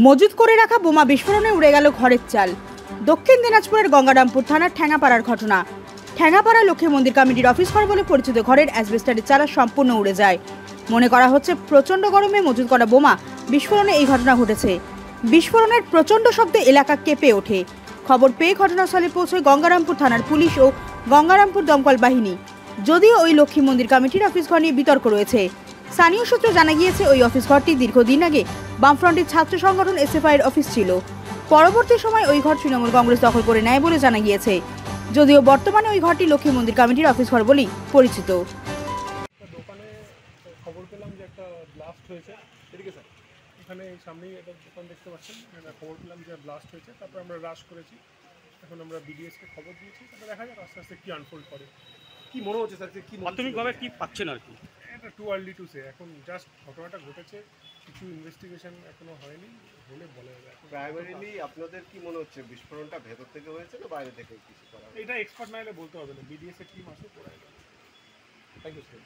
মজুত করে রাখা বোমা বিস্ফোরণে উড়ে গেল ঘরের চাল। দক্ষিণ দিনাজপুরের গঙ্গারামপুর থানার ঠ্যাঙাপাড়ার ঘটনা। ঠ্যাঙাপাড়া লক্ষ্মী মন্দির কমিটির অফিস ঘর বলে পরিচিত ঘরের অ্যাসবেস্টারের চালা সম্পূর্ণ উড়ে যায়। মনে করা হচ্ছে প্রচণ্ড গরমে মজুত করা বোমা বিস্ফোরণে এই ঘটনা ঘটেছে। বিস্ফোরণের প্রচণ্ড শব্দে এলাকা কেঁপে ওঠে। খবর পেয়ে ঘটনাস্থলে পৌঁছয় গঙ্গারামপুর থানার পুলিশ ও গঙ্গারামপুর দমকল বাহিনী। যদিও ওই লক্ষ্মী মন্দির কমিটির অফিস ঘর নিয়ে বিতর্ক রয়েছে। স্থানীয় সূত্রে জানা গিয়েছে ওই অফিস ঘরটি দীর্ঘদিন আগে বামফ্রন্টের ছাত্র সংগঠন এসএফআই এর অফিস ছিল। পরবর্তী সময় ওই ঘর তৃণমূল কংগ্রেস দখল করে নেয় বলে জানা গিয়েছে। যদিও বর্তমানে ওই ঘরটি লক্ষ্মী মন্দির কমিটির অফিস ঘর বলেই পরিচিত। দোকানে খবর পেলাম যে একটা ব্লাস্ট হয়েছে। এদিকে স্যার, এখানে সামনেই একটা দোকান দেখতে পাচ্ছেন, খবর পেলাম যে ব্লাস্ট হয়েছে। তারপর আমরা রাশ করেছি, এখন আমরা বিডিএসকে খবর দিয়েছি। তারপর দেখা যাক আস্তে আস্তে কী আনফোল্ড করে। কি মনে হচ্ছে স্যার, কি প্রাথমিকভাবে কি পাচ্ছেন আর কি, এটা টু আর্লি টু সে। এখন জাস্ট ঘটনাটা ঘটেছে, কিছু ইনভেস্টিগেশন এখনো হয়নি, হলে বলা যাবে। প্রাইমারিলি আপনাদের কি মনে হচ্ছে বিস্ফোরণটা ভেতর থেকে হয়েছে না বাইরে থেকে কিছু করা? এটা এক্সপার্ট না হলে বলতে হবে না, বিডিএস এর টিম আসে করা যাবে। Thank you sir.